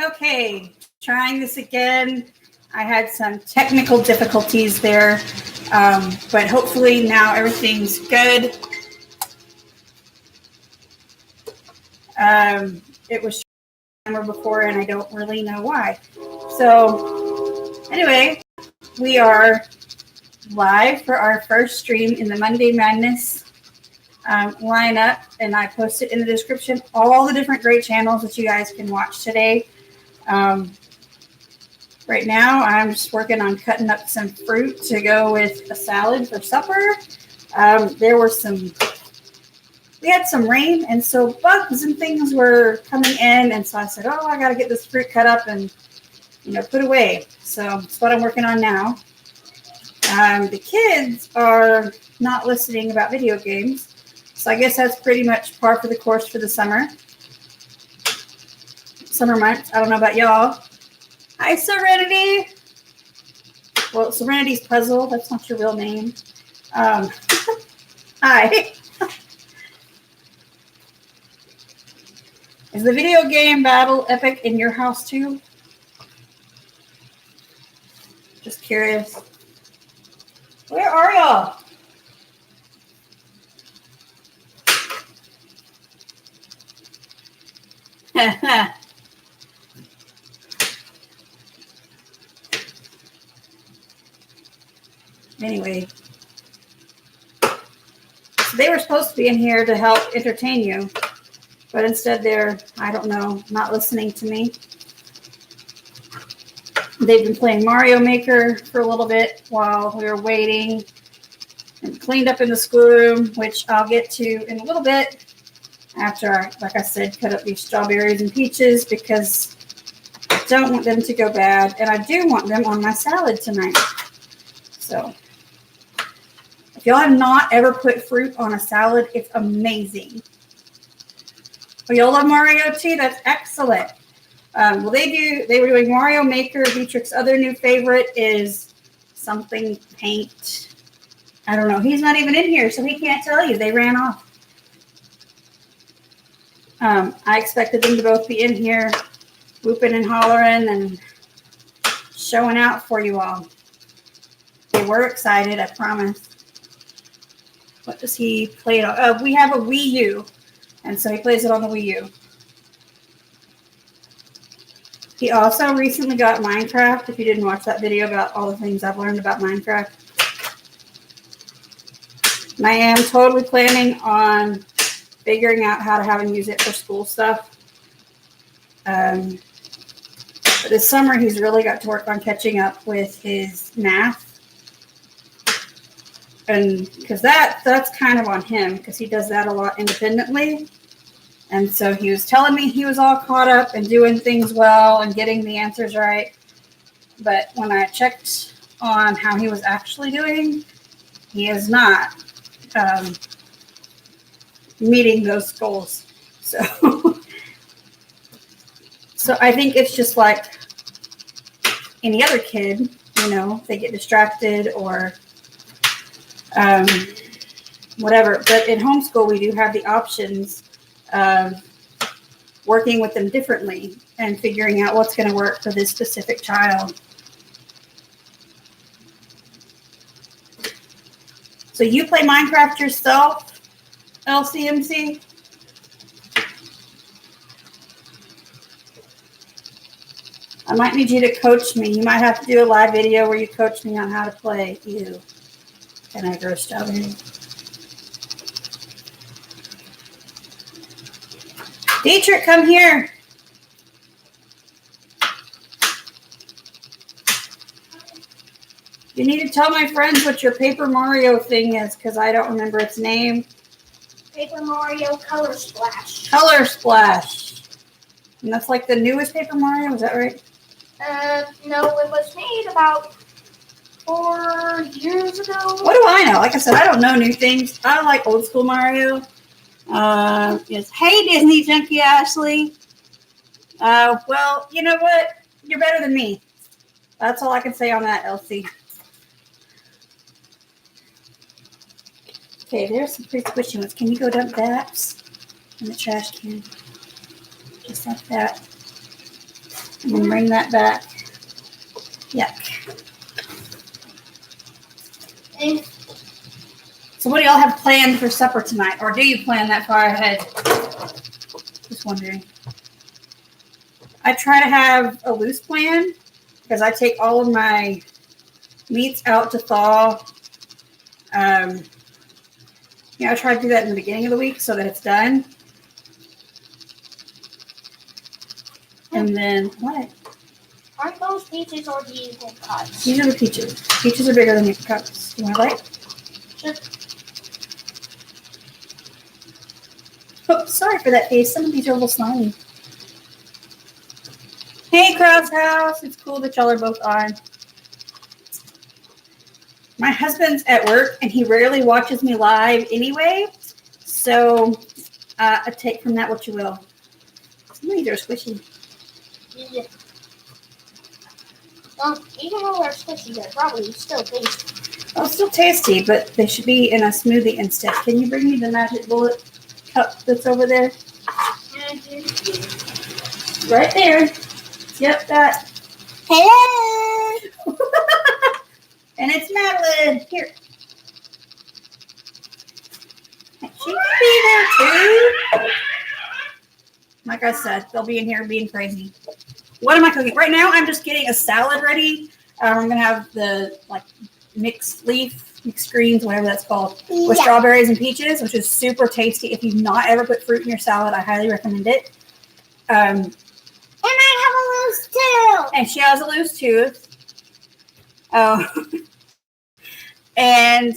Okay, trying this again. I had some technical difficulties there, but hopefully now everything's good. It was before, and I don't really know why. So anyway, we are live for our first stream in the Monday Madness lineup, and I posted in the description all the different great channels that you guys can watch today. Right now, I'm just working on cutting up some fruit to go with a salad for supper. We had some rain, and so bugs and things were coming in, and so I said, I got to get this fruit cut up and, put away. So that's what I'm working on now. The kids are not listening about video games, so I guess that's pretty much par for the course for the summer months. I don't know about y'all. Hi, Serenity. Well, Serenity's Puzzle. That's not your real name. Hi. Is the video game battle epic in your house too? Just curious. Where are y'all? Anyway, so they were supposed to be in here to help entertain you, but instead they're, I don't know, not listening to me. They've been playing Mario Maker for a little bit while we were waiting, and cleaned up in the schoolroom, which I'll get to in a little bit after I, like I said, cut up these strawberries and peaches because I don't want them to go bad, and I do want them on my salad tonight. So if y'all have not ever put fruit on a salad, it's amazing. Oh, y'all love Mario too? That's excellent. Well, they were doing Mario Maker. Dietrich's other new favorite is something paint. I don't know. He's not even in here, so he can't tell you. They ran off. I expected them to both be in here, whooping and hollering and showing out for you all. They were excited, I promise. What does he play it on? We have a Wii U, and so he plays it on the Wii U. He also recently got Minecraft, if you didn't watch that video about all the things I've learned about Minecraft. And I am totally planning on figuring out how to have him use it for school stuff. But this summer, he's really got to work on catching up with his math. And because that's kind of on him, because he does that a lot independently. And so he was telling me he was all caught up and doing things well and getting the answers right. But when I checked on how he was actually doing, he is not meeting those goals. So I think it's just like any other kid, they get distracted or whatever. But in homeschool, we do have the options of working with them differently and figuring out what's going to work for this specific child. So you play Minecraft yourself, LCMC? I might need you to coach me. You might have to do a live video where you coach me on how to play. Ew. Can I grow strawberry? Dietrich, come here. You need to tell my friends what your Paper Mario thing is, because I don't remember its name. Paper Mario Color Splash. Color Splash. And that's like the newest Paper Mario, is that right? No, it was made about 4 years ago. What do I know? Like I said, I don't know new things. I like old school Mario. Yes. Hey, Disney Junkie Ashleigh. Well, you know what? You're better than me. That's all I can say on that, Elsie. Okay, there's some pretty squishy ones. Can you go dump that in the trash can? Just like that. I'm gonna bring that back. Yuck. So what do y'all have planned for supper tonight? Or do you plan that far ahead? Just wondering. I try to have a loose plan because I take all of my meats out to thaw. I try to do that in the beginning of the week so that it's done. And then, what? Aren't those peaches or do you think cuts? These are the peaches. Peaches are bigger than the cups. You want to bite? Sure. Oh, sorry for that face. Some of these are a little slimy. Hey, Crouse House. It's cool that y'all are both on. My husband's at work, and he rarely watches me live anyway. So I take from that what you will. Some of these are squishy. Yeah. Even though they're squishy, they're probably still tasty. Oh, still tasty, but they should be in a smoothie instead. Can you bring me the magic bullet cup that's over there? Right there. Yep, that. Hello! And it's Madeline. Here. She can be there too. Like I said, they'll be in here being crazy. What am I cooking? Right now, I'm just getting a salad ready. I'm going to have the mixed greens, whatever that's called, with strawberries and peaches, which is super tasty. If you've not ever put fruit in your salad, I highly recommend it. And I have a loose tooth. And she has a loose tooth. Oh. And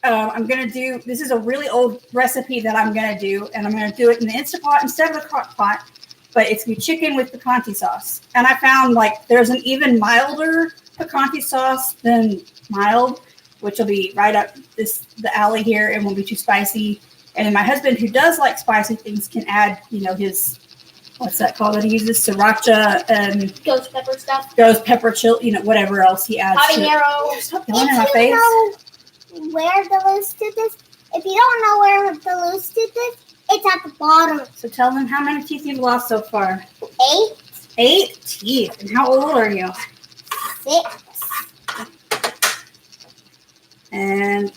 I'm going to do, this is a really old recipe that I'm going to do, and I'm going to do it in the Instant Pot instead of the crock pot, but it's going to be chicken with picante sauce. And I found there's an even milder picante sauce than mild, which will be right up the alley here and won't be too spicy. And then my husband, who does like spicy things, can add, his, what's that called that he uses? Sriracha and ghost pepper stuff. Ghost pepper chili, whatever else he adds. Habanero. Stop yelling in my face. Where the loose tooth is? If you don't know where the loose tooth is, it's at the bottom. So tell them how many teeth you've lost so far. 8. 8 teeth. And how old are you? 6. And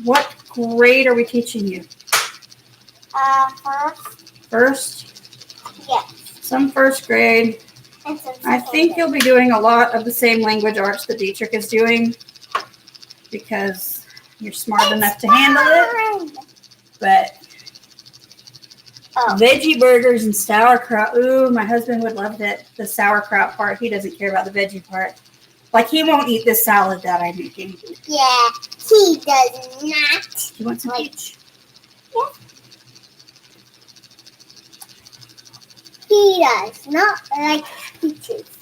what grade are we teaching you? First? Yes. Some first grade. I think you'll be doing a lot of the same language arts that Dietrich is doing because you're smart enough to handle it. But veggie burgers and sauerkraut. Ooh, my husband would love that. The sauerkraut part. He doesn't care about the veggie part. He won't eat this salad that I'm making. Yeah, he does not. You want some peach? Yeah. He does not like peaches.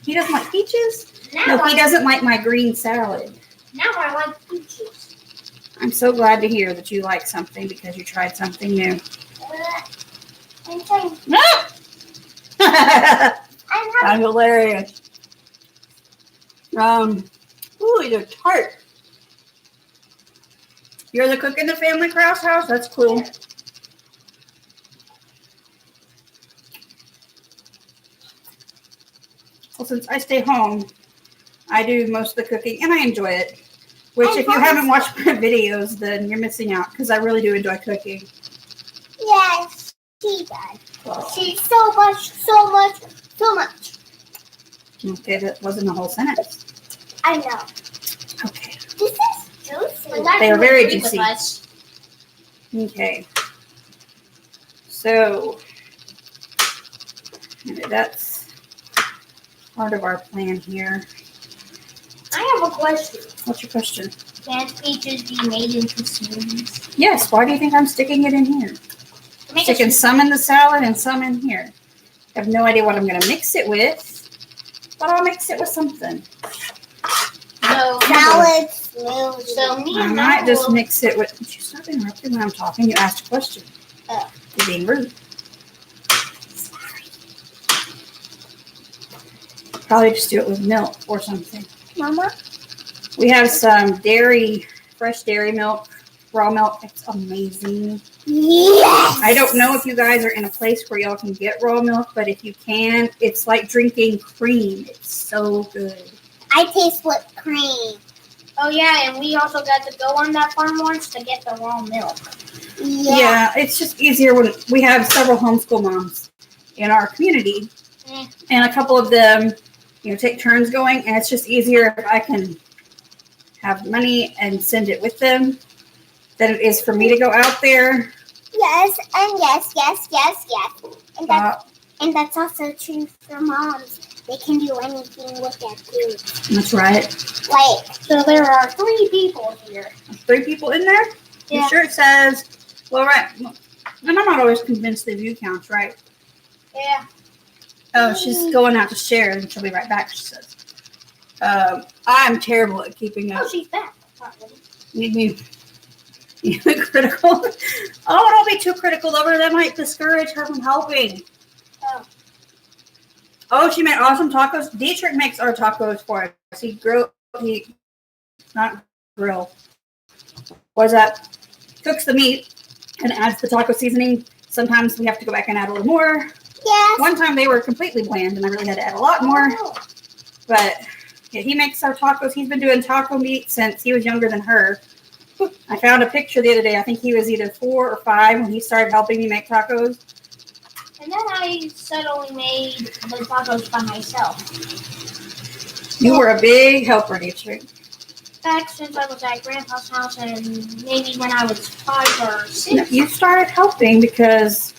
He doesn't like peaches? No, he doesn't like my green salad. Now I like peaches. I'm so glad to hear that you like something because you tried something new. I'm hilarious. Ooh, they're tart. You're the cook in the family Crouse house? That's cool. Well, since I stay home, I do most of the cooking, and I enjoy it. Which, if you haven't watched my videos, then you're missing out, because I really do enjoy cooking. Yes, she does. She's so much. Okay, that wasn't a whole sentence. I know. Okay. This is juicy. They are very juicy. Okay. So, that's part of our plan here. I have a question. What's your question? Can peaches be made into smoothies? Yes. Why do you think I'm sticking it in here? Sticking some in the salad and some in here. I have no idea what I'm going to mix it with, but I'll mix it with something. No. Salad. So I might just mix it with. Did you stop interrupting when I'm talking? You asked a question. Oh. You're being rude. Sorry. Probably just do it with milk or something. Mama? We have some fresh dairy milk, raw milk. It's amazing. Yes. I don't know if you guys are in a place where y'all can get raw milk, but if you can, it's like drinking cream. It's so good. I taste whipped cream. Oh yeah, and we also got to go on that farm once to get the raw milk. Yeah, it's just easier when we have several homeschool moms in our community, and a couple of them, take turns going, and it's just easier if I can have money and send it with them than it is for me to go out there. Yes, and yes. And that's also true for moms. They can do anything with their food. That's right. So there are 3 people here. 3 people in there? Yeah. You sure it says, well, right. And I'm not always convinced the view counts, right? Yeah. Oh, she's going out to share, and she'll be right back, she says. I'm terrible at keeping up. Oh, she's back. Need me critical. Oh, don't be too critical of her. That might discourage her from helping. Oh, she made awesome tacos. Dietrich makes our tacos for us. Cooks the meat and adds the taco seasoning. Sometimes we have to go back and add a little more. Yes. One time they were completely bland, and I really had to add a lot more. But yeah, he makes our tacos. He's been doing taco meat since he was younger than her. I found a picture the other day. I think he was either 4 or 5 when he started helping me make tacos. And then I suddenly made the tacos by myself. You were a big helper, Dietrich. Back since I was at Grandpa's house and maybe when I was 5 or 6. No, you started helping because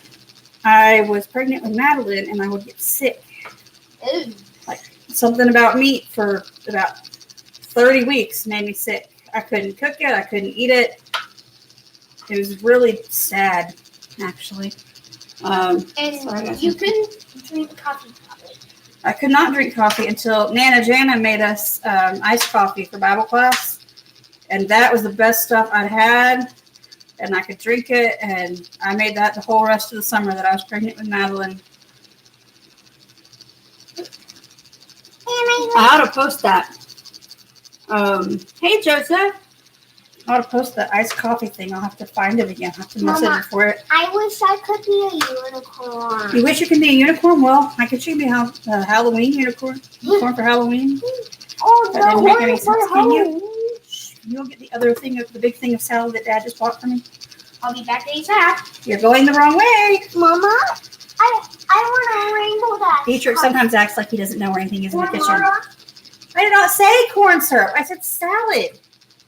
I was pregnant with Madeline and I would get sick. Ooh. Like something about meat for about 30 weeks made me sick. I couldn't cook it. I couldn't eat it. It was really sad, actually. And you couldn't drink coffee probably. I could not drink coffee until Nana Jana made us iced coffee for Bible class. And that was the best stuff I'd had. And I could drink it. And I made that the whole rest of the summer that I was pregnant with Madeline. I ought to post that. Hey, Joseph. I ought to post the iced coffee thing. I'll have to find it again. I'll have to message her for it. I wish I could be a unicorn. You wish you could be a unicorn? Well, I could be a Halloween unicorn. Unicorn for Halloween. Oh, That didn't make any no, sense. Can you? You'll get the other thing, the big thing of salad that Dad just bought for me. I'll be back ASAP. You're going the wrong way. Mama, I want a rainbow dash. Dietrich sometimes acts like he doesn't know where anything is in the kitchen. Mama, I did not say corn syrup. I said salad.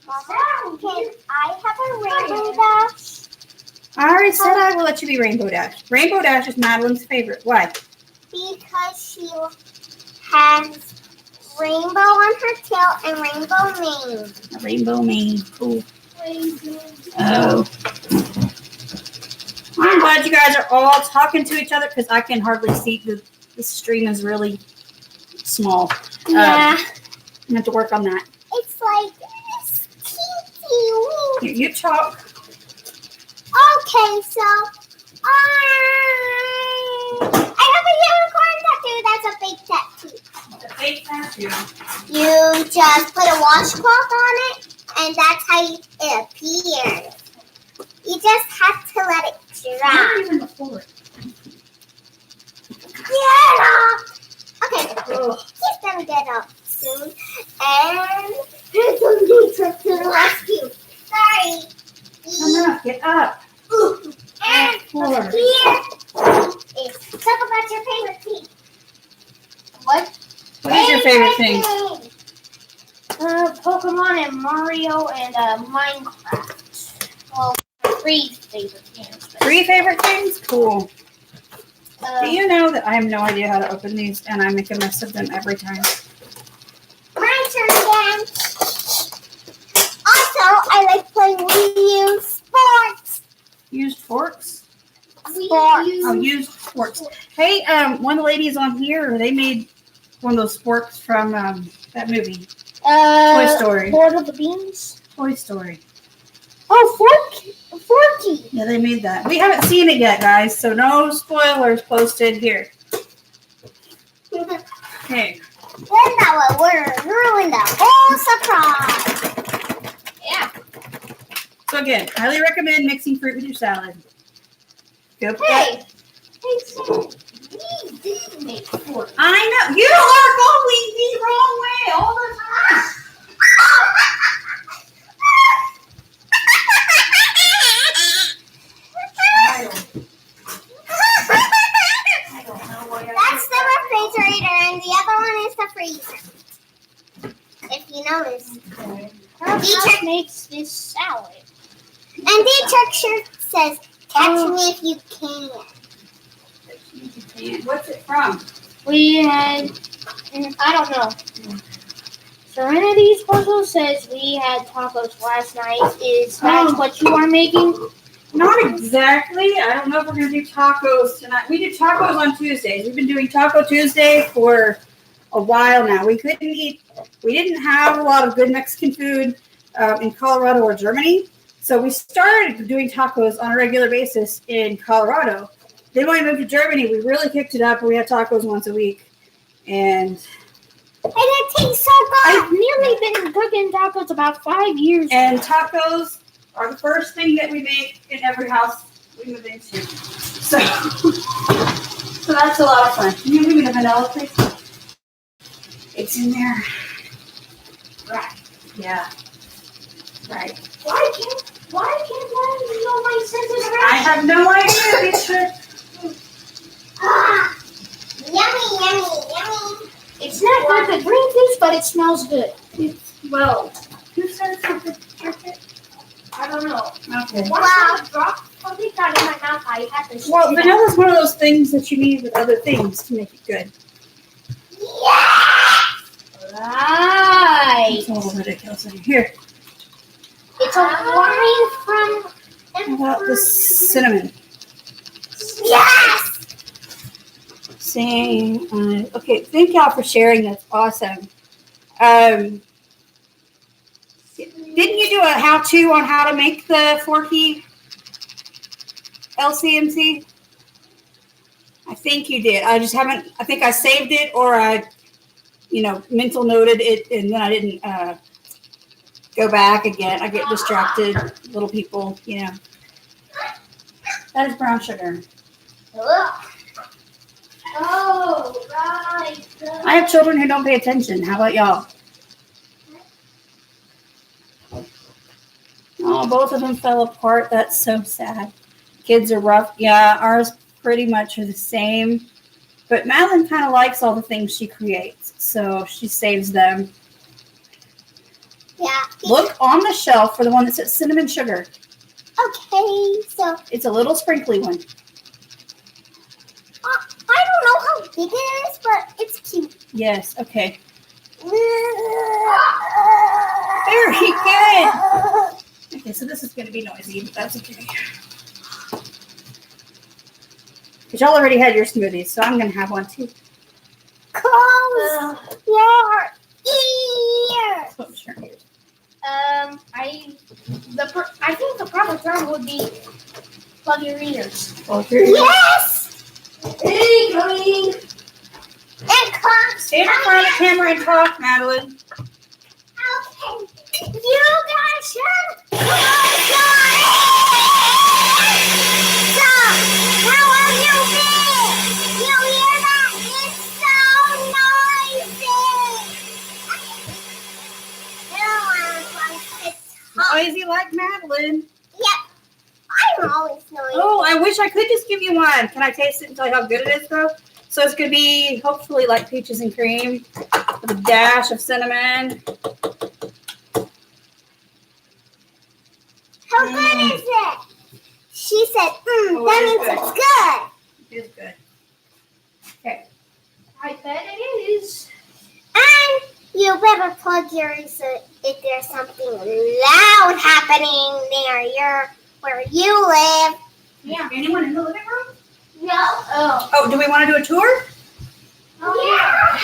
Mama, can I have a rainbow dash? I already said I will let you be Rainbow Dash. Rainbow Dash is Madeline's favorite. Why? Because she has rainbow on her tail and rainbow mane. A rainbow mane. Cool. Oh. I'm glad you guys are all talking to each other because I can hardly see. The stream is really small. Yeah. I have to work on that. It's like this. Teeny. You talk. Okay, so I have a unicorn tattoo. That's a fake tattoo. A fake tattoo. You just put a washcloth on it, and that's how it appears. You just have to let it dry. Not even before. Get up! Okay, Ugh. he's gonna get up soon, and here's some Dietrich to the rescue. Sorry. Come on, get up. And Poor. here is talk about your favorite thing. What? What is your favorite thing? Pokemon and Mario and Minecraft. Well, 3 favorite games. 3 favorite things? Cool. Uh, Do you know that I have no idea how to open these and I make a mess of them every time? My turn again. Also, I like playing Wii U Sports. Used forks? Sports. Oh, used forks. Hey, one of the ladies on here, they made one of those forks from that movie, Toy Story. Lord of the Beans. Toy Story. Oh, Forky. Yeah, they made that. We haven't seen it yet, guys, so no spoilers posted here. Okay. Linda will ruin the whole surprise. Yeah. So again, highly recommend mixing fruit with your salad. Go put that. Hey, Sam, we did make 4. I know. You are going the wrong way all the time. I don't know what That's the refrigerator, and the other one is the freezer. If you notice. What makes this salad? And the Chuck shirt says, "Catch me if you can." What's it from? We had, I don't know. Serenity's puzzle says we had tacos last night. Is that what you are making? Not exactly. I don't know if we're going to do tacos tonight. We do tacos on Tuesdays. We've been doing Taco Tuesday for a while now. We didn't have a lot of good Mexican food in Colorado or Germany. So we started doing tacos on a regular basis in Colorado. Then when we moved to Germany, we really kicked it up and we had tacos once a week. And it tastes so good. I've nearly been cooking tacos about 5 years. And tacos are the first thing that we make in every house we move into. So that's a lot of fun. Can you give me the vanilla, please? It's in there. Right. Yeah. Right. Why can't I know my senses I have no idea. It should. Yummy, yummy, yummy. It's not good for green fish, but it smells good. Well, who said something? I don't know. Okay. Once I drop something out in my mouth, I have to Well, vanilla is one of those things that you need with other things to make it good. Right. It's a little ridiculous in here. It's a line from How about the cinnamon? Yes. Saying, okay, thank y'all for sharing. That's awesome. Didn't you do a how-to on how to make the 4-key LCMC? I think you did. I just haven't, I think I saved it or I, mental noted it and then I didn't go back again. I get distracted, little people, That is brown sugar. Oh, right. I have children who don't pay attention. How about y'all? Oh, both of them fell apart. That's so sad. Kids are rough. Yeah, ours pretty much are the same. But Madeline kind of likes all the things she creates, so she saves them. Yeah. Look on the shelf for the one that says cinnamon sugar. Okay, so It's a little sprinkly one. I don't know how big it is, but it's cute. Yes, okay. Very good. Okay, so this is going to be noisy, but that's okay. Because y'all already had your smoothies, so I'm going to have one too. Close your ears. Oh, sure. I think the proper term would be plug your ears. Well, here you go. Yes. Hey, coming. And comes. Stand in front of the camera and talk, Madeline. Okay. You guys should close your ears. So, how have you been? You hear that? It's so noisy. Noisy like Madeline. Yep. I'm always noisy. Oh, I wish I could just give you one. Can I taste it and tell you how good it is, though? So it's going to be hopefully like peaches and cream with a dash of cinnamon. How good is it? She said, Oh, that it is means good. it's good. It is good. Okay. I bet it is. And you better plug yours if there's something loud happening near where you live. Yeah. Anyone in the living room? No. Oh. Oh, do we want to do a tour? Oh yeah.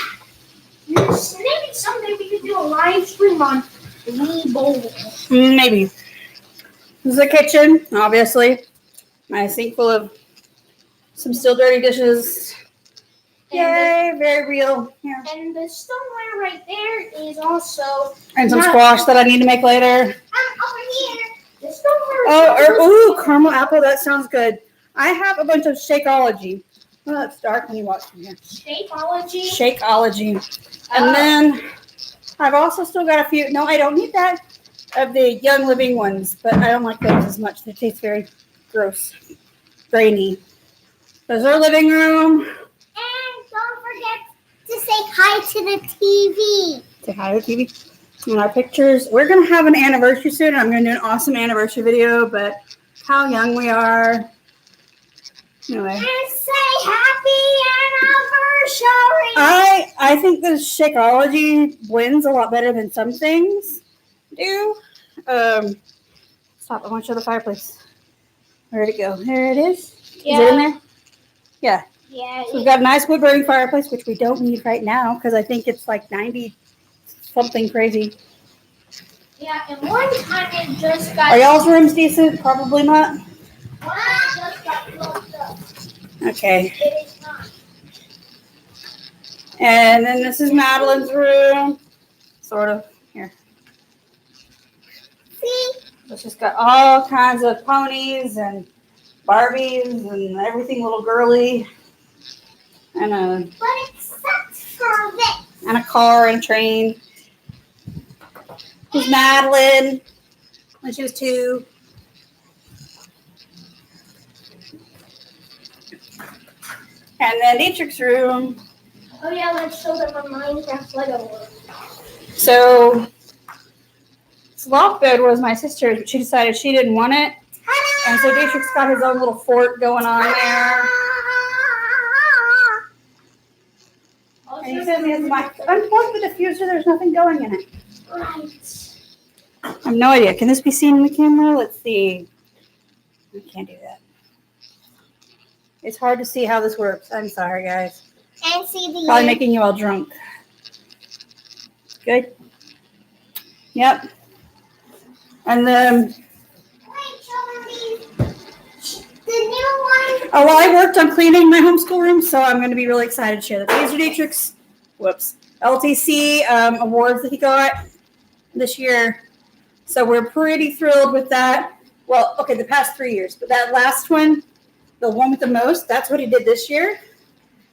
Yes, maybe someday we could do a live stream on Wii Bowl. Maybe. This is the kitchen, obviously. My sink full of some still dirty dishes. Yay, very real. Yeah. And the stoneware right there is also And some squash that I need to make later. Over here. the stoneware. Oh, ooh, caramel apple. That sounds good. I have a bunch of Shakeology. Oh, it's dark when you watch from here. Shakeology? Shakeology. And then I've also still got a few. No, I don't need that. Of the Young Living ones, but I don't like those as much. They taste very gross, grainy. There's our living room. And don't forget to say hi to the TV. Say hi to the TV. And our pictures. We're going to have an anniversary soon. I'm going to do an awesome anniversary video, but how young we are. Anyway. And say happy anniversary. I think the Shakeology blends a lot better than some things do. Stop. I want to show the fireplace. Where'd it go? There it is. Yeah. Is it in there? Yeah. Yeah. So we've got a nice wood burning fireplace, which we don't need right now because I think it's like 90 something crazy. Yeah, and one time it just got... Are y'all's rooms decent? Probably not. One time it just got closed up. Okay. It is not. And then this is Madeline's room. Sort of. Here. See? It's just got all kinds of ponies and Barbies and everything little girly. And But except for this. a car and a train. Here's Madeline when she was 2. And then Dietrich's room. Oh yeah, let's show them a Minecraft Lego world. So this loft bed was my sister's, but she decided she didn't want it. And so Dietrich's got his own little fort going on there. And he says he has a mic. Unplug the diffuser, there's nothing going in it. Right. I have no idea. Can this be seen in the camera? Let's see. I can't do that. It's hard to see how this works. I'm sorry, guys. And see the Probably making you all drunk. Good. Yep. And then, Wait, show me the new one. oh, well, I worked on cleaning my homeschool room, so I'm going to be really excited to share that. These are Dietrich's, LTC awards that he got this year. So we're pretty thrilled with that. Well, okay, the past 3 years, but that last one, the one with the most, that's what he did this year.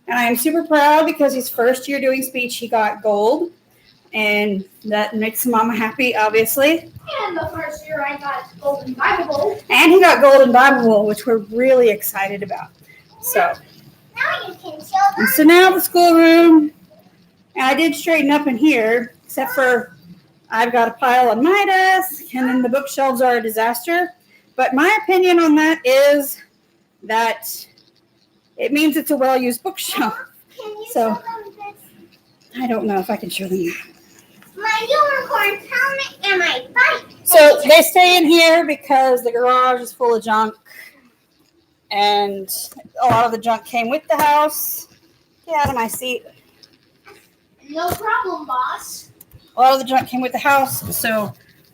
And I am super proud because his first year doing speech, he got gold. And that makes Mama happy, obviously. And the first year I got Golden Bible Bowl. And he got gold in Bible Bowl, which we're really excited about. So, Now you can show and them. so now the schoolroom. And I did straighten up in here, except for I've got a pile on my desk, and then the bookshelves are a disaster. But my opinion on that is that it means it's a well-used bookshelf. Can you So- show them this? I don't know if I can show them that. My unicorn helmet and my bike. So they stay in here because the garage is full of junk. And a lot of the junk came with the house. Get out of my seat. No problem, boss. A lot of the junk came with the house. So,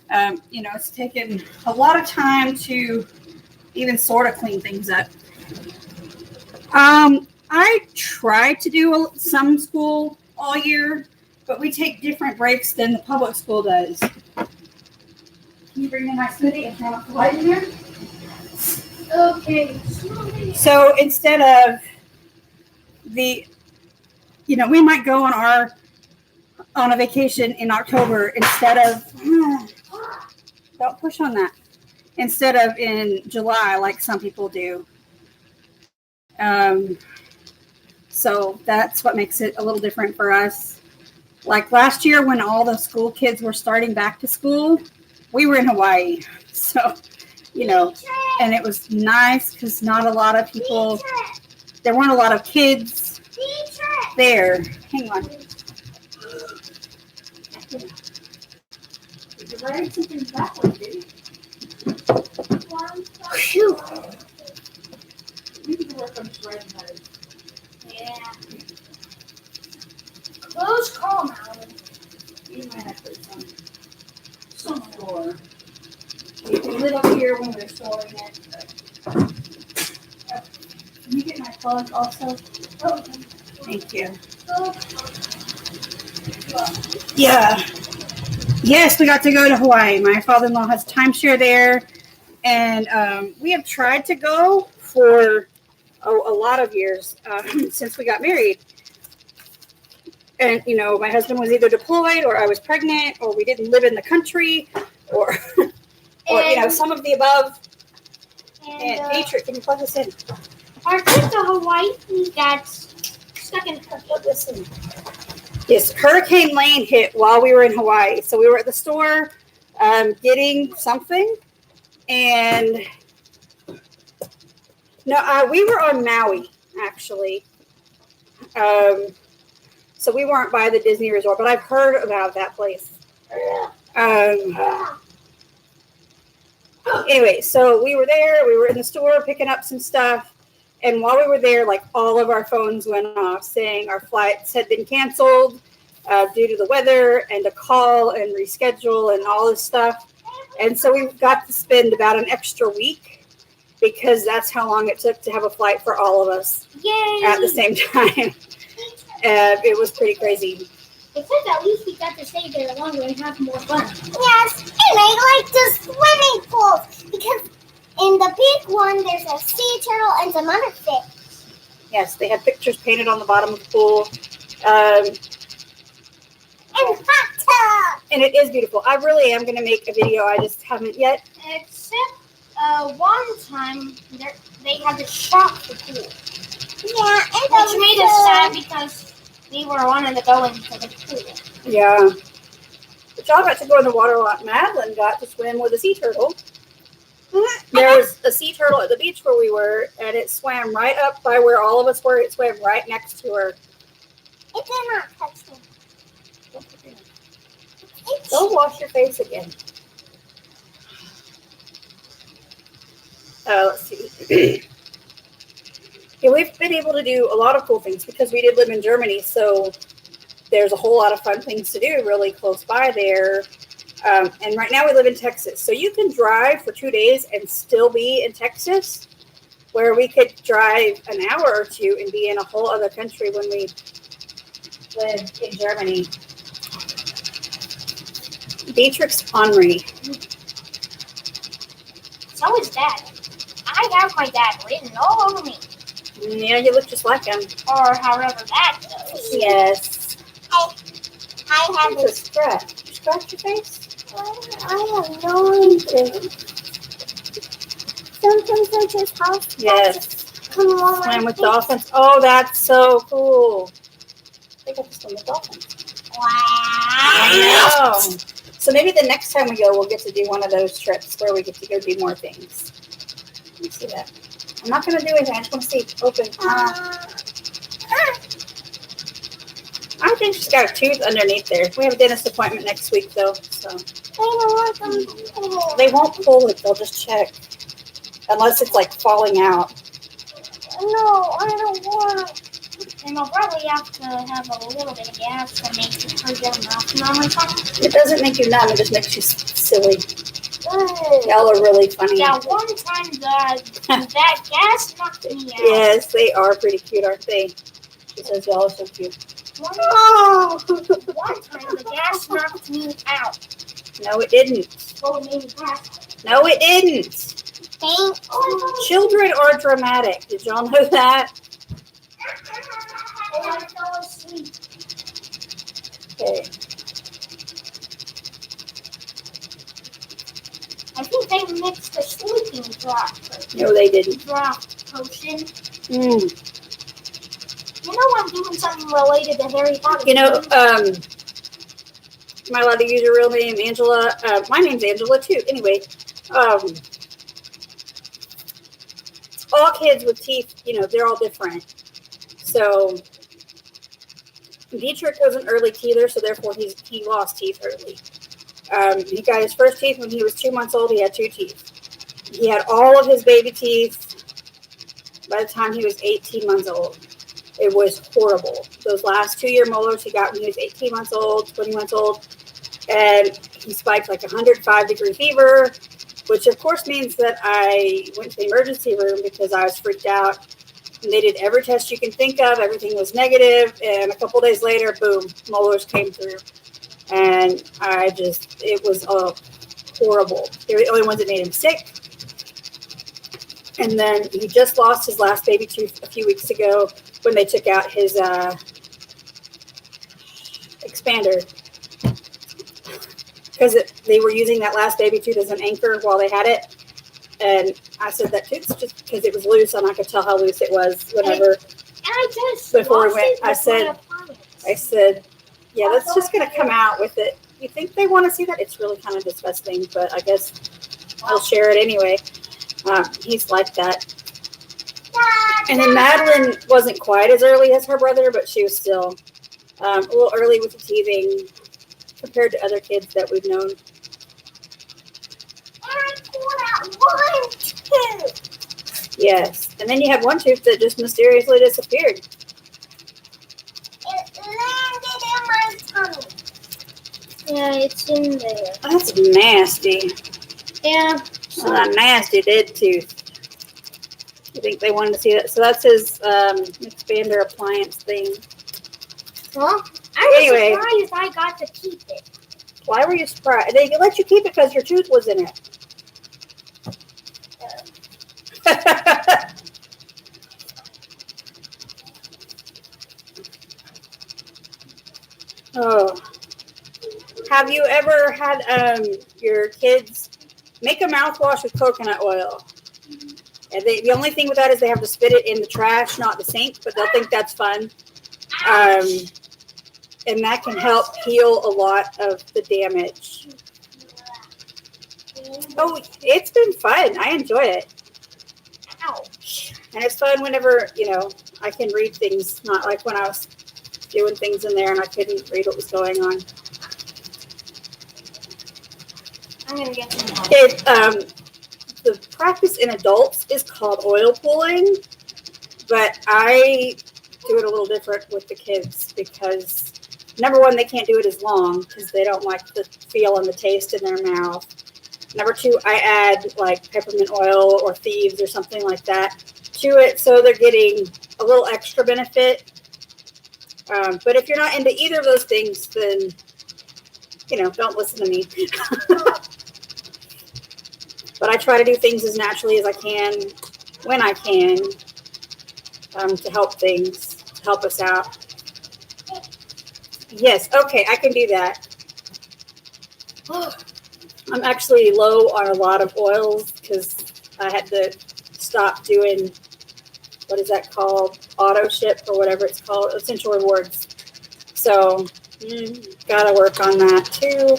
it's taken a lot of time to even sort of clean things up. I try to do some school all year, but we take different breaks than the public school does. Can you bring in my smoothie and turn off the light in here? Okay. So instead of we might go on a vacation in October instead of, don't push on that, instead of in July like some people do. So that's what makes it a little different for us. Like last year when all the school kids were starting back to school, we were in Hawaii. So, and it was nice because not a lot of people, there weren't a lot of kids there. Hang on. You're writing something backwards, dude. Phew. We need to work on this writing better. Yeah. Close call, Alan. You might have to put some store. You can live up here when we're storing it. Can you get my plug also? Oh, Thank you. oh. Yeah. Yes, we got to go to Hawaii. My father-in-law has timeshare there. And we have tried to go for a lot of years since we got married. And, my husband was either deployed or I was pregnant or we didn't live in the country or, some of the above. And Patrick, can you plug this in? Our trip to Hawaii, we got stuck in Plug this in. Yes, Hurricane Lane hit while we were in Hawaii. So we were at the store getting something. And no, we were on Maui, actually. So we weren't by the Disney Resort, but I've heard about that place. Anyway, so we were there. We were in the store picking up some stuff. And while we were there, like all of our phones went off saying our flights had been canceled due to the weather and to call and reschedule and all this stuff. And so we got to spend about an extra week because that's how long it took to have a flight for all of us. Yay! At the same time. It was pretty crazy. Except at least we got to stay there longer and have more fun. Yes, and I like the swimming pools because in the big one there's a sea turtle and some other fish. Yes, they had pictures painted on the bottom of the pool. And hot tub. And it is beautiful. I really am going to make a video. I just haven't yet. Except one time they had to shop the pool. Yeah, and Which made us sad because we were wanting to go into the pool. Yeah. But y'all got to go in the water a lot. Madeline got to swim with a sea turtle. There was a sea turtle at the beach where we were, and it swam right up by where all of us were. It swam right next to her. It did not touch me. Don't wash your face again. Let's see. Yeah, we've been able to do a lot of cool things because we did live in Germany, so there's a whole lot of fun things to do really close by there. And right now we live in Texas, so you can drive for 2 days and still be in Texas, where we could drive an hour or two and be in a whole other country when we lived in Germany. Beatrix Henry. So is Dad. I have my dad written all over me. Yeah, you look just like him. Or however that goes. Yes. I have It's a scratch. Did you scratch your face? I have no idea. Sometimes I just have Yes. come on. Swim with dolphins. Oh, that's so cool. They got to swim with dolphins. Wow. I know. So maybe the next time we go, we'll get to do one of those trips where we get to go do more things. Let me see that. I'm not going to do anything. I just want to see it open. I think she's got a tooth underneath there. We have a dentist appointment next week, though. So they won't pull it. They'll just check. Unless it's like falling out. No, I don't want it. And I'll probably have to have a little bit of gas to make it hurt your mouth numb or something. It doesn't make you numb. It just makes you silly. Y'all are really funny. Yeah, one time that gas knocked me out. Yes, they are pretty cute, aren't they? She says y'all are so cute. One time the gas knocked me out. No, it didn't. Oh, it made me pass. No, it didn't. Thank you. Children are dramatic. Did y'all know that? Oh, I fell asleep. Okay. I think they mixed the sleeping drop. No, they didn't. Drop potion. Mm. You know I'm doing something related to Harry Potter. You know, am I allowed to use your real name, Angela? My name's Angela, too. Anyway, all kids with teeth, they're all different. So, Dietrich was an early teether, so therefore he lost teeth early. He got his first teeth when he was 2 months old. He had 2 teeth. He had all of his baby teeth by the time he was 18 months old. It was horrible. Those last 2-year molars he got when he was 18 months old, 20 months old, and he spiked like 105-degree fever, which of course means that I went to the emergency room because I was freaked out. And they did every test you can think of. Everything was negative, and a couple days later, boom, molars came through. And it was horrible. They were the only ones that made him sick. And then he just lost his last baby tooth a few weeks ago when they took out his expander. Because they were using that last baby tooth as an anchor while they had it. And I said, that tooth's just because it was loose, and I could tell how loose it was whenever. Before we went, I said, yeah, that's just going to come out with it. You think they want to see that? It's really kind of disgusting, but I guess I'll share it anyway. He's like that. And then Madeline wasn't quite as early as her brother, but she was still a little early with the teething compared to other kids that we've known. I pulled out one tooth. Yes. And then you have one tooth that just mysteriously disappeared. It landed in my tummy. Yeah, it's in there. That's nasty. Yeah. A nasty dead tooth. I think they wanted to see that. So that's his expander appliance thing. Well, I was Anyway. surprised I got to keep it. Why were you surprised? They let you keep it because your tooth was in it. Oh. Have you ever had your kids make a mouthwash with coconut oil? And the only thing with that is they have to spit it in the trash, not the sink, but they'll think that's fun. And that can help heal a lot of the damage. Oh, it's been fun. I enjoy it. Ouch. And it's fun whenever, I can read things, not like when I was doing things in there and I couldn't read what was going on. I'm going to get some more. The practice in adults is called oil pulling, but I do it a little different with the kids because, number one, they can't do it as long because they don't like the feel and the taste in their mouth. Number two, I add like peppermint oil or thieves or something like that to it, so they're getting a little extra benefit. But if you're not into either of those things, then, don't listen to me. But I try to do things as naturally as I can, when I can, to help us out. Yes, okay, I can do that. I'm actually low on a lot of oils because I had to stop doing, what is that called? Auto ship or whatever it's called, Essential Rewards. So, gotta work on that too.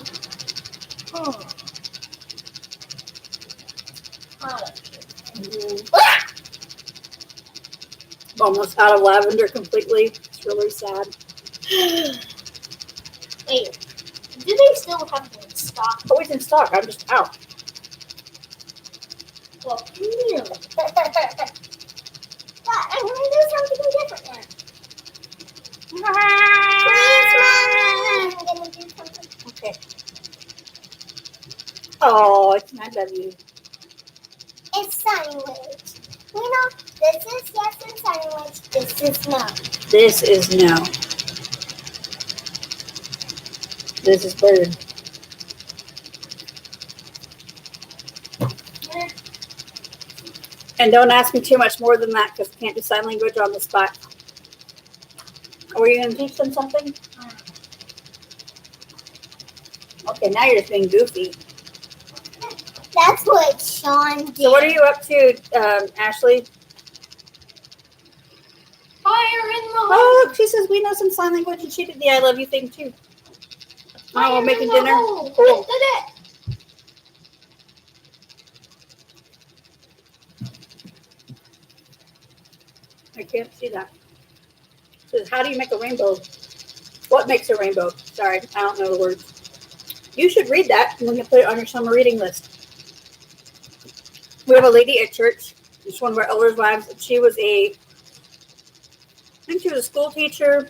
Almost out of lavender completely. It's really sad. Wait, do they still have them in stock? Oh, it's in stock. I'm just out. Well, really? I'm going to do something different now. Please, Mom. I'm going to do something. Okay. Oh, I love you. It's sandwich. This is yes and sandwich. This is no. This is no. This is bird. And don't ask me too much more than that because I can't do sign language on the spot. Were you going to teach them something? Okay, now you're just being goofy. That's what Sean did. So what are you up to, Ashleigh? Fire in the hole. Oh, look, she says we know some sign language and she did the I love you thing too. Oh, we're making dinner? Cool. I can't see that. It says, how do you make a rainbow? What makes a rainbow? Sorry, I don't know the words. You should read that and we can put it on your summer reading list. We have a lady at church. She's one of our elders' wives. She was I think she was a school teacher.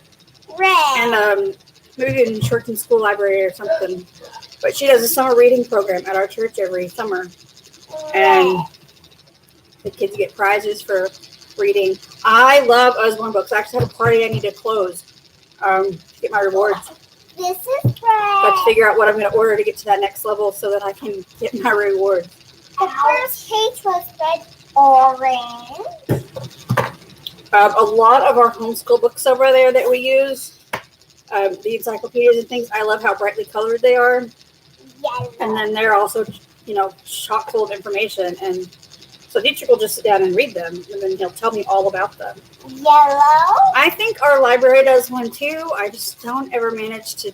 And maybe in church and school library or something. But she does a summer reading program at our church every summer. And the kids get prizes for reading. I love Usborne books. I actually have a party I need to close to get my rewards. This is But to red. figure out what I'm going to order to get to that next level so that I can get my rewards. The first page was red Orange. A lot of our homeschool books over there that we use, the encyclopedias and things, I love how brightly colored they are. Yellow. And then they're also, chock full of information. And so Dietrich will just sit down and read them, and then he'll tell me all about them. Yellow. I think our library does one too. I just don't ever manage to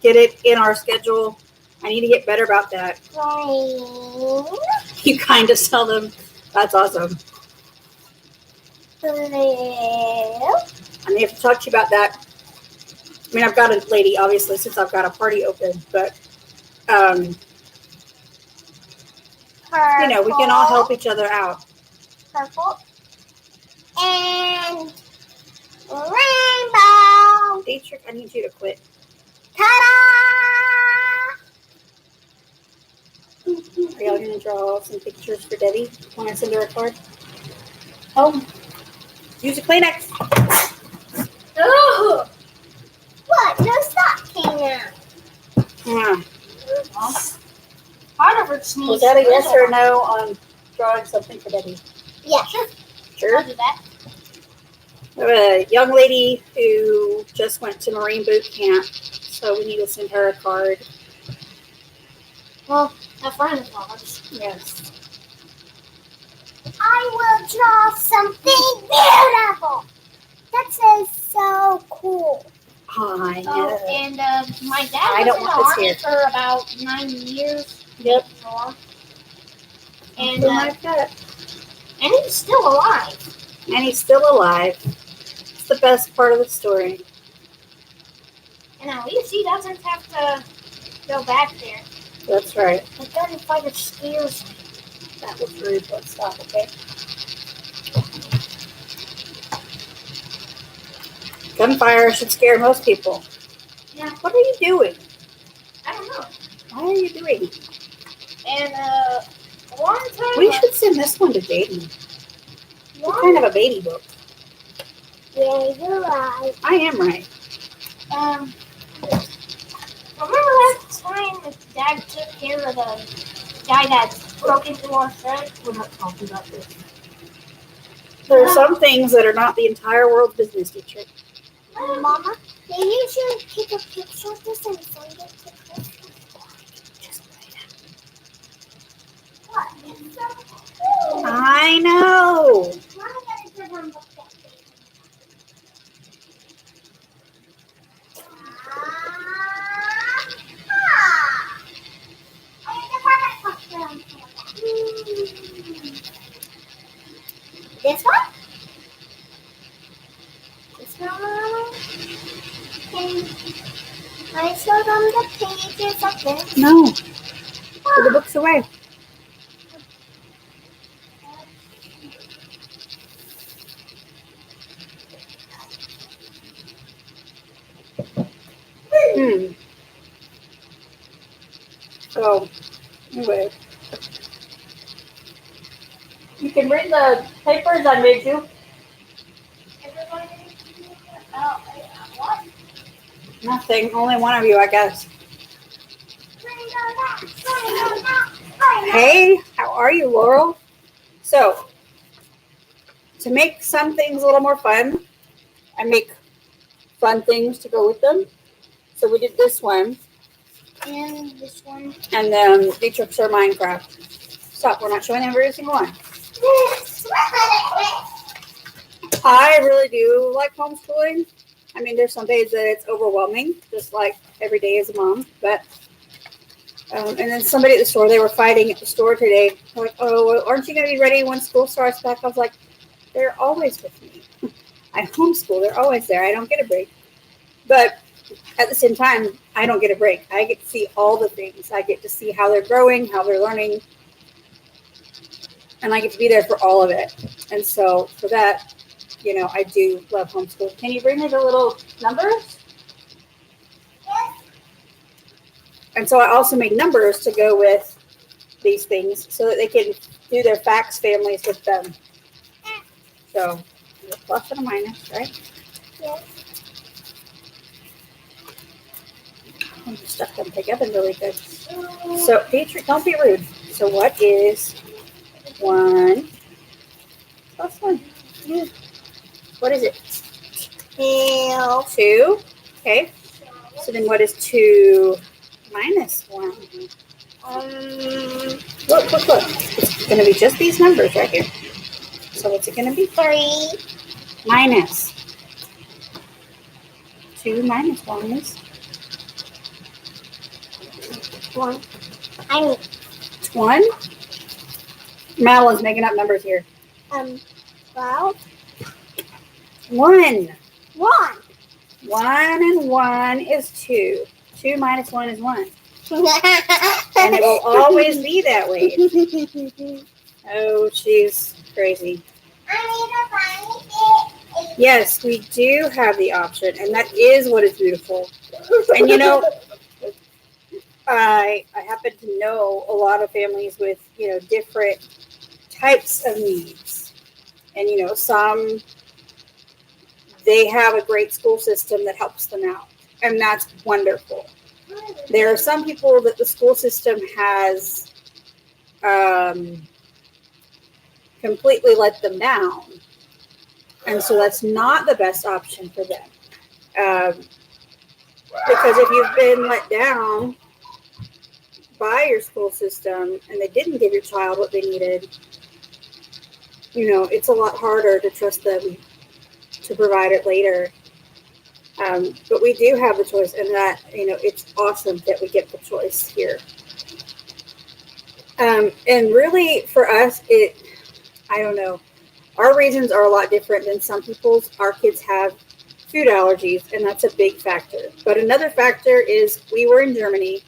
get it in our schedule. I need to get better about that. Green. You kind of sell them. That's awesome. Blue. I may have to talk to you about that. I mean, I've got a lady, obviously, since I've got a party open, but, Purple. we can all help each other out. Purple. And rainbow. Dietrich, I need you to quit. Ta-da! Are y'all going to draw some pictures for Debbie when I send her a card? Oh, use a Kleenex. Ugh. What? No sock came out. Yeah. Part of it sneezed. Was that a yes or a no on drawing something for Debbie? Yeah. Sure. I'll do that. We have a young lady who just went to Marine boot camp, so we need to send her a card. Well, a friend of ours. Yes. I will draw something beautiful. That says so cool. I know. Oh, and my dad I was don't in the want this army here. for about 9 years. Yep. More. And Something like that. and he's still alive. And he's still alive. It's the best part of the story. And at least he doesn't have to go back there. That's right. The gunfighter scares me. That was rude. Let's stop, okay? Gunfire should scare most people. Yeah. What are you doing? I don't know. Why are you doing? And one time We should send this one to Dayton. It's kind of a baby book. Yeah, you're right. I am right. Remember that time that Dad took care of the guy that broke into our shed? We're not talking about this. There are some things that are not the entire world's business, teacher. Mama, maybe you should take a picture of this and send it to Chris. Just put it out. What? It's so cool. I know. Mama got a good one. This one? This one? Can I show them the pages of this? No. Put the books away. So, anyway. You can read the papers I made you. What? Nothing. Only one of you, I guess. Hey, how are you, Laurel? So, to make some things a little more fun, I make fun things to go with them. So we did this one, And this one. and then Dietrich's are Minecraft. Stop, we're not showing every single one. I really do like homeschooling. I mean, there's some days that it's overwhelming, just like every day as a mom. But and then somebody at the store, they were fighting at the store today. Like, oh, aren't you going to be ready when school starts back? I was like, they're always with me. I homeschool. They're always there. I don't get a break. But at the same time, I don't get a break. I get to see all the things. I get to see how they're growing, how they're learning. And I get to be there for all of it. And so for that, I do love homeschool. Can you bring me the little numbers? Yes. And so I also made numbers to go with these things so that they can do their facts families with them. So a plus and a minus, right? Yes. I'm just stuck them together really good. So Dietrich, don't be rude. So what is 1 Plus 1. What is it? 2. 2. Okay. So then what is 2 minus 1? Look. It's going to be just these numbers right here. So what's it going to be? 3. Minus. 2 minus 1 is 1. I mean, 1. Madeline's making up numbers here. 12. 1. 1. 1 and 1 is 2. 2 minus 1 is 1. And it will always be that way. Oh, she's crazy. Yes, we do have the option, and that is what is beautiful. And you know, I happen to know a lot of families with, you know, different types of needs. And, you know, some, they have a great school system that helps them out. And that's wonderful. There are some people that the school system has completely let them down. And so that's not the best option for them. Because if you've been let down by your school system and they didn't give your child what they needed, you know, it's a lot harder to trust them to provide it later. But we do have the choice, and that, you know, it's awesome that we get the choice here. And really for us, I don't know, our reasons are a lot different than some people's. Our kids have food allergies, and that's a big factor. But another factor is we were in Germany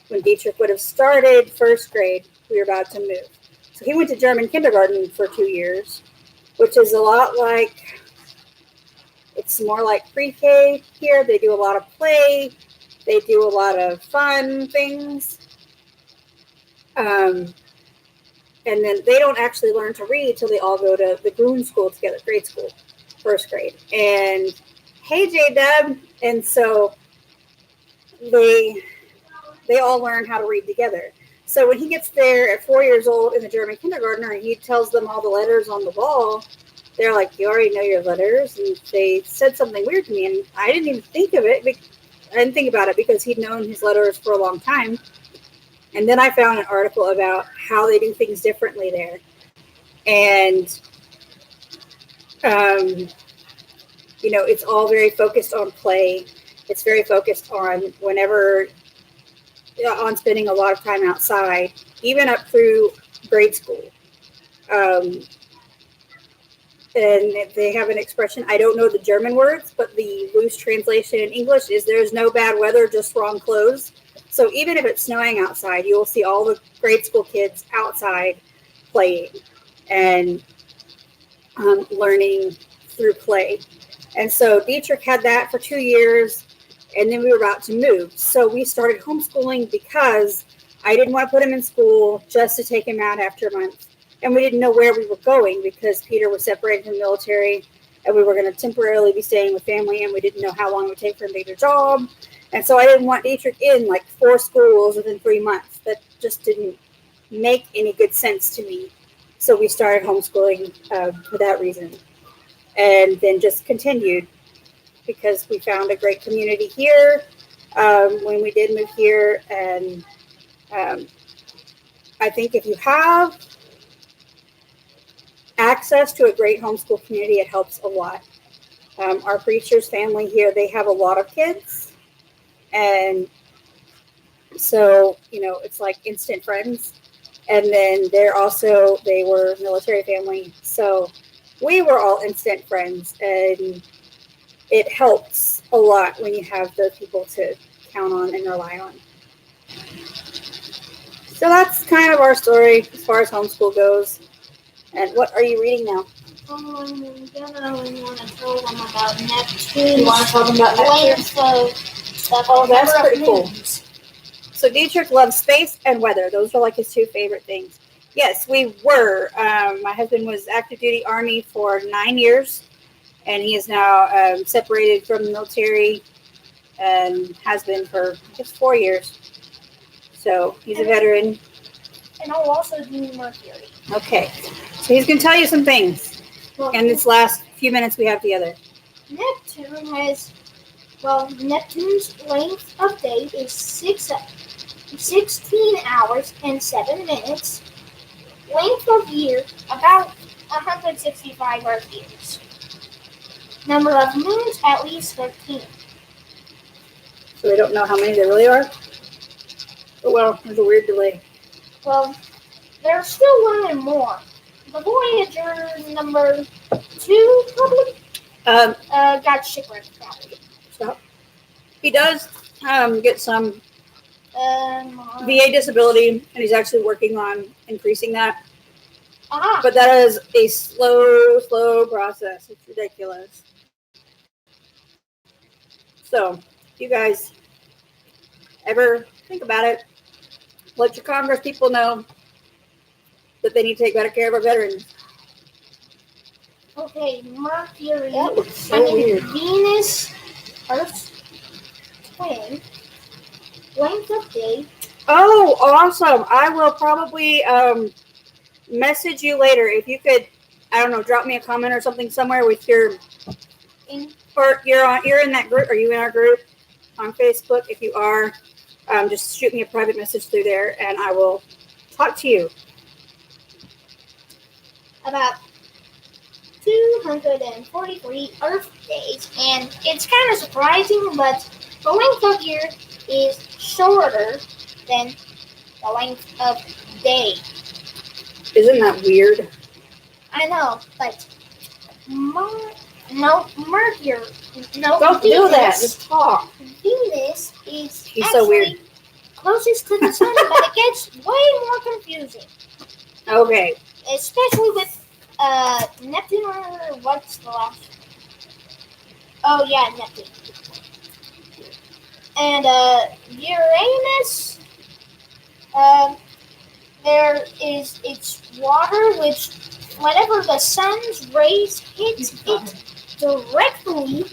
when Dietrich would have started first grade. We were about to move. So he went to German kindergarten for 2 years, which is a lot like, it's more like pre-K here. They do a lot of play. They do a lot of fun things. And then they don't actually learn to read till they all go to the Grun school together, grade school, first grade. And hey, J-Dub. And so they all learn how to read together. So when he gets there at 4 years old in the German kindergarten, and he tells them all the letters on the wall, they're like, you already know your letters. And they said something weird to me, and I didn't even think of it. I didn't think about it because he'd known his letters for a long time. And then I found an article about how they do things differently there. And, you know, it's all very focused on play. It's very focused on on spending a lot of time outside, even up through grade school. And they have an expression, I don't know the German words, but the loose translation in English is there's no bad weather, just wrong clothes. So even if it's snowing outside, you will see all the grade school kids outside playing and learning through play. And so Dietrich had that for 2 years, and then we were about to move. So we started homeschooling because I didn't want to put him in school just to take him out after a month. And we didn't know where we were going because Peter was separated from the military, and we were going to temporarily be staying with family, and we didn't know how long it would take for him to get a job. And so I didn't want Dietrich in like 4 schools within 3 months. That just didn't make any good sense to me. So we started homeschooling for that reason. And then just continued because we found a great community here when we did move here. And I think if you have access to a great homeschool community, it helps a lot. Our preacher's family here, they have a lot of kids. And so, you know, it's like instant friends. And then they were military family. So we were all instant friends. And it helps a lot when you have those people to count on and rely on. So that's kind of our story as far as homeschool goes. And what are you reading now? I'm gonna want to tell them about Neptune. You want to tell them about Neptune? Oh, that's pretty cool. So Dietrich loves space and weather. Those are like his 2 favorite things. Yes, we were. My husband was active duty Army for 9 years, and he is now separated from the military and has been for, I guess, 4 years. So he's a veteran. And I'll also do Mercury. Okay, so he's going to tell you some things. Well, in this last few minutes we have together. Neptune's length of day is 16 hours and 7 minutes. Length of year, about 165 Earth years. Number of moons, at least 13. So we don't know how many there really are. Oh well, there's a weird delay. Well, there's still learning more. The Voyager number 2 probably got shipwrecked. So he does get some Uh, VA disability, and he's actually working on increasing that. Ah, But that is a slow process. It's ridiculous. So, if you guys ever think about it, let your Congress people know that they need to take better care of our veterans. okay, Mercury. That was so weird. Venus, Earth's twin. Length of day. Oh, awesome. I will probably message you later. If you could, I don't know, drop me a comment or something somewhere with your, or you're in that group. Are you in our group on Facebook? If you are, just shoot me a private message through there and I will talk to you. About 243 Earth days, and it's kind of surprising, but the length of year is shorter than the length of day. Isn't that weird? I know, but Mercury. No, Don't Venus, do that. Just talk. Venus is He's actually so weird. closest to the sun, but it gets way more confusing. Okay. Especially with Neptune, or what's the last? Oh yeah, Neptune. And Uranus, there is its water, which whenever the sun's rays hits it directly,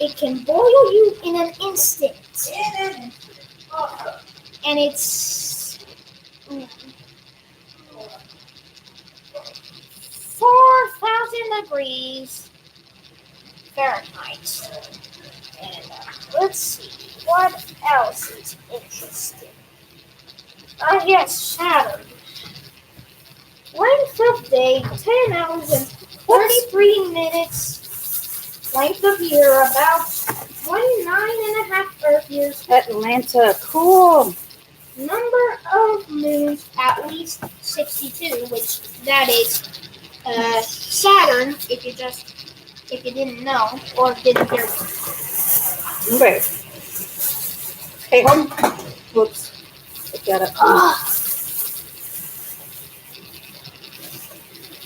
it can boil you in an instant. And it's 4,000 degrees Fahrenheit. And let's see, what else is interesting? Yes, Saturn. Length of day, 10 hours and 33 minutes. Length of year, about 29.5 Earth years. Atlanta. Cool. Number of moons, at least 62, which that is Saturn, if you didn't know or didn't hear me. Okay. Hey, home. Whoops. Pick that up.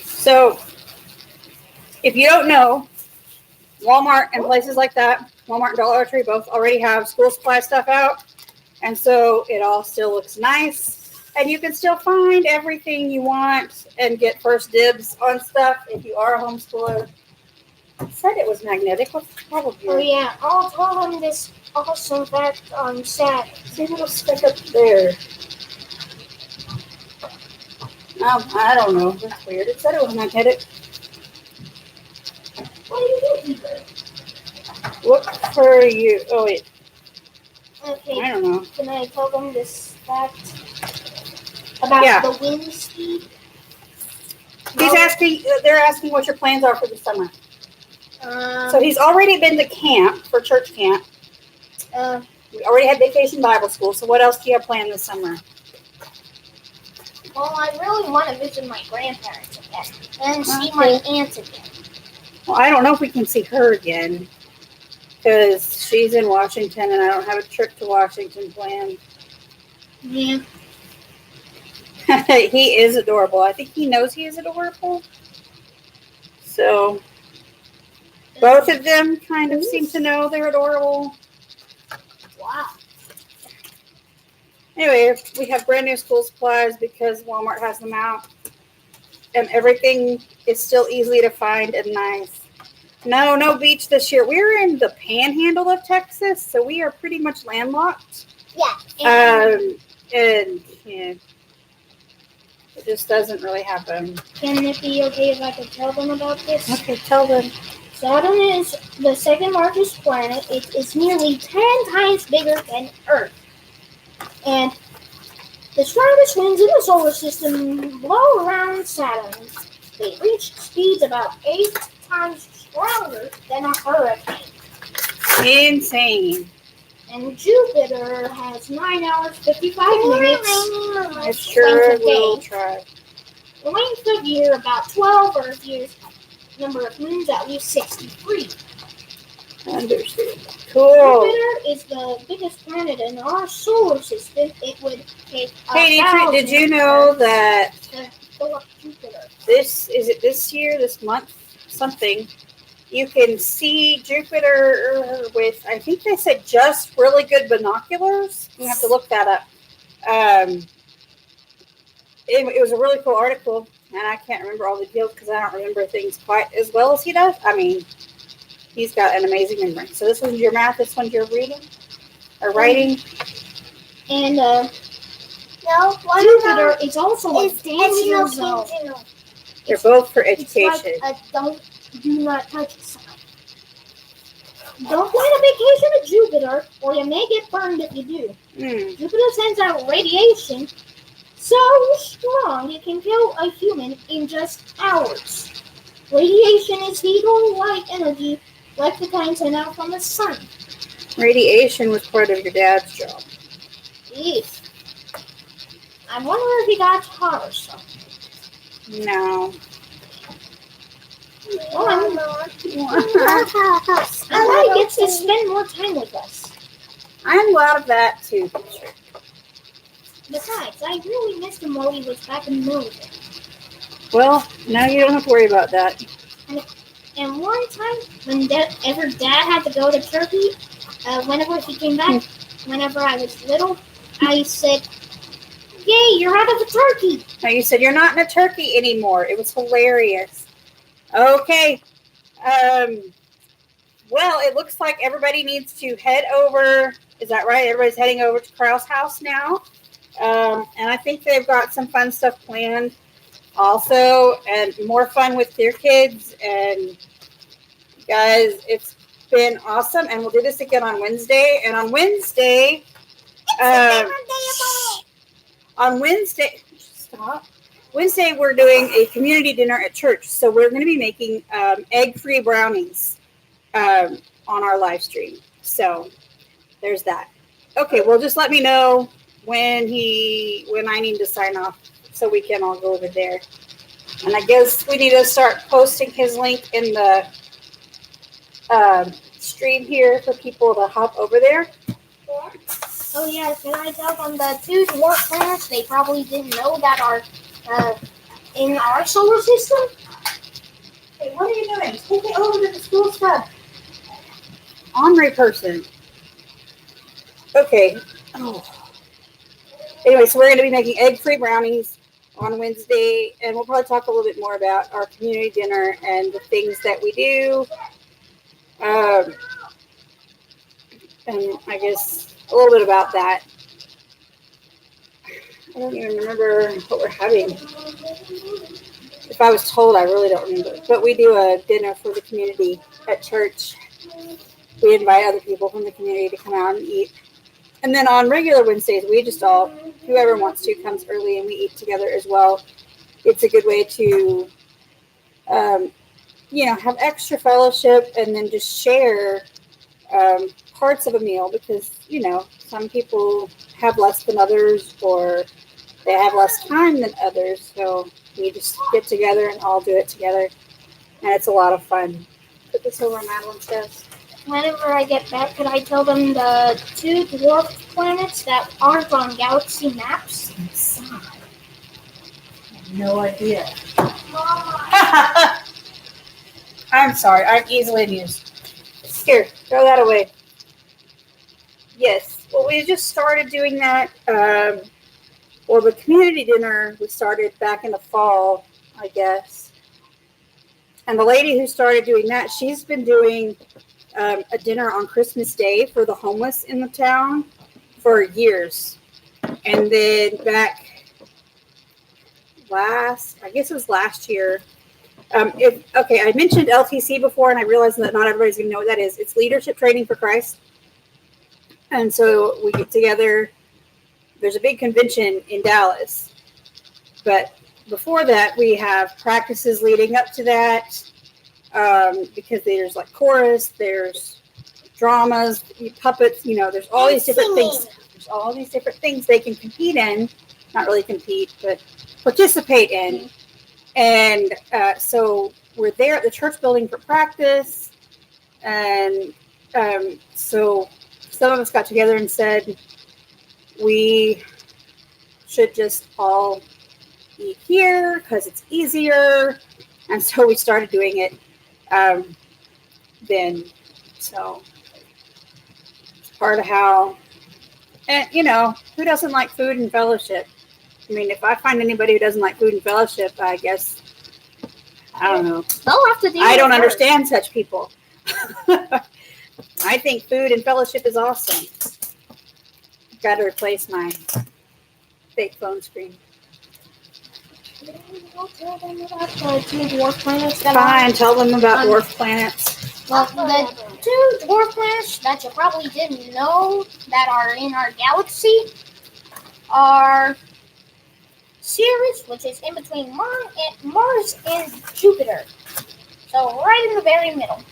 So, if you don't know, Walmart and places like that, Walmart and Dollar Tree both already have school supply stuff out. And so it all still looks nice. And you can still find everything you want and get first dibs on stuff if you are a homeschooler. It said it was magnetic. What's the problem here? Oh yeah, I'll tell them this awesome fact on Saturday. See a little stick up there. I don't know. That's weird. It said it was magnetic. What are you doing? Look for you. Oh, wait. Okay, I don't know. can I tell them this fact about the wind speed? They're asking what your plans are for the summer. So he's already been to camp, for church camp. We already had vacation Bible school. So what else do you have planned this summer? Well, I really want to visit my grandparents again and see my aunt again. Well, I don't know if we can see her again because she's in Washington and I don't have a trip to Washington planned. Yeah. He is adorable. I think he knows he is adorable. So both of them kind of seem to know they're adorable. Wow. Anyway, we have brand new school supplies because Walmart has them out. And everything is still easy to find and nice. No beach this year. We're in the panhandle of Texas, so we are pretty much landlocked. Yeah. And yeah. It just doesn't really happen. Can it be okay if I could tell them about this? Okay, tell them. Saturn is the second largest planet. It is nearly 10 times bigger than Earth. And the strongest winds in the solar system blow around Saturn. They reach speeds about 8 times stronger than a hurricane. Insane. And Jupiter has 9 hours, 55 minutes. I sure will try. The length of year, about 12 Earth years. Number of moons, at least 63. Understood. Cool. Jupiter is the biggest planet in our solar system. It would take Katie, did you know that to fill up Jupiter? this year, this month, something, you can see Jupiter with, I think they said just really good binoculars. You have to look that up. It was a really cool article, and I can't remember all the details because I don't remember things quite as well as he does. I mean, he's got an amazing memory. So this one's your math, this one's your reading or writing. And No, Jupiter is also a danger zone. They're both for It's education. like do not touch sign. Don't plan a vacation to Jupiter, or you may get burned if you do. Jupiter sends out radiation so strong it can kill a human in just hours. Radiation is heat or light energy, like the kind sent out from the sun. Radiation was part of your dad's job. Yes. I wonder if he got hot or something. No. Well, I'm glad he gets to spend more time with us. I'm glad of that too. Besides, I really missed him while he was back in the military. Well, now you don't have to worry about that. And one time, when Dad had to go to Turkey, whenever he came back, whenever I was little, I said, "Yay, you're out of the turkey!" Now you said you're not in a turkey anymore. It was hilarious. Okay. Well, it looks like everybody needs to head over. Is that right? Everybody's heading over to Crouse House now. And I think they've got some fun stuff planned also, and more fun with their kids. And guys, it's been awesome. And we'll do this again on Wednesday. And on Wednesday, Wednesday, we're doing a community dinner at church. So we're going to be making egg-free brownies on our live stream. So there's that. Okay, well, just let me know when I need to sign off so we can all go over there. And I guess we need to start posting his link in the stream here for people to hop over there. Yeah. Oh yeah, can I tell them the two dwarf planets they probably didn't know that are in our solar system? Hey, what are you doing? Take it over to the school stuff. Ornery person. Okay. Oh. Anyway, so we're going to be making egg-free brownies on Wednesday, and we'll probably talk a little bit more about our community dinner and the things that we do. And I guess a little bit about that. I don't even remember what we're having. If I was told, I really don't remember. But we do a dinner for the community at church. We invite other people from the community to come out and eat. And then on regular Wednesdays, we just whoever wants to comes early and we eat together as well. It's a good way to, have extra fellowship and then just share parts of a meal because, some people have less than others or they have less time than others. So we just get together and all do it together. And it's a lot of fun. Put this over on Madeline's desk. Whenever I get back, could I tell them the two dwarf planets that aren't on galaxy maps? I have no idea. I'm sorry. I'm easily amused. Here, throw that away. Yes. Well, we just started doing that. The community dinner we started back in the fall, I guess. And the lady who started doing that, she's been doing a dinner on Christmas Day for the homeless in the town for years. And then back I guess it was last year. I mentioned LTC before, and I realized that not everybody's going to know what that is. It's Leadership Training for Christ. And so we get together. There's a big convention in Dallas. But before that, we have practices leading up to that, because there's like chorus, there's dramas, puppets, there's all these different things. There's all these different things they can compete in. Not really compete, but participate in. And so we're there at the church building for practice. And so some of us got together and said we should just all eat here because it's easier. And so we started doing it then. So it's part of how, and who doesn't like food and fellowship? I mean, if I find anybody who doesn't like food and fellowship, I guess, I don't know. They'll have to deal I don't with understand such people. I think food and fellowship is awesome. I've got to replace my fake phone screen. Tell them about the 2 dwarf planets Fine, tell them about dwarf planets. Well, the 2 dwarf planets that you probably didn't know that are in our galaxy are Ceres, which is in between Mars and Jupiter. So right in the very middle.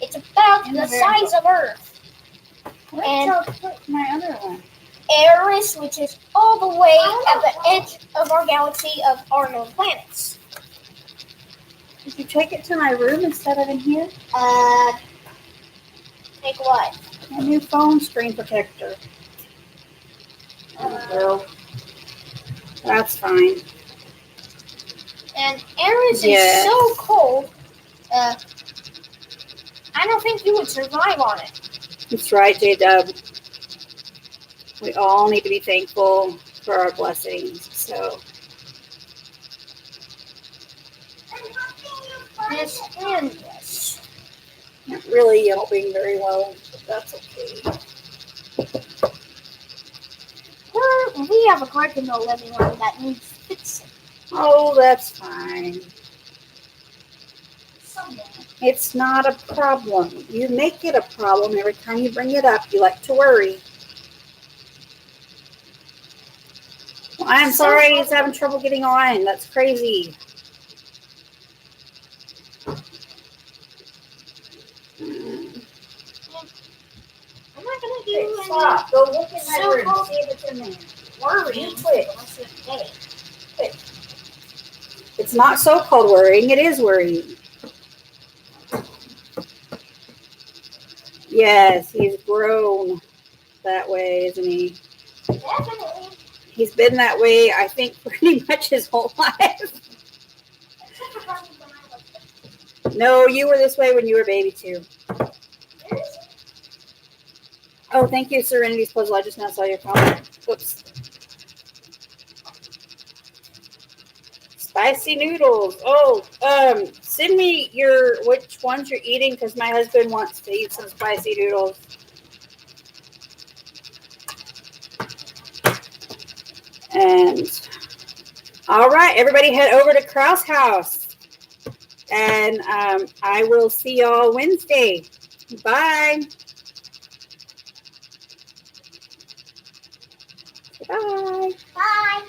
It's about the size of Earth. And my other one. Eris, which is all the way at the edge of our galaxy of our known planets. Did you take it to my room instead of in here? Take what? A new phone screen protector. Well, that's fine. And Eris is so cold, I don't think you would survive on it. That's right, J-Dub. We all need to be thankful for our blessings. So, Yes, and yes. not really helping very well, but that's okay. We have a crack in the living room that needs fixing. Oh, that's fine. Someday. It's not a problem. You make it a problem every time you bring it up. You like to worry. Well, I'm sorry he's having trouble getting on. That's crazy. I'm not gonna do any. Stop. Go look in my room. So- See if it's in there. Worrying. You quit. Unless it's gay. It's not so-called worrying. It is worrying. Yes, he's grown that way, isn't he? Definitely. He's been that way, I think, pretty much his whole life. Except for probably when I was No, you were this way when you were a baby, too. Oh, thank you, Serenity's Puzzle. I just now saw your comment. Whoops. Spicy noodles. Oh, send me which ones you're eating because my husband wants to eat some spicy noodles. And all right, everybody head over to Crouse House. And I will see y'all Wednesday. Bye. Bye. Bye.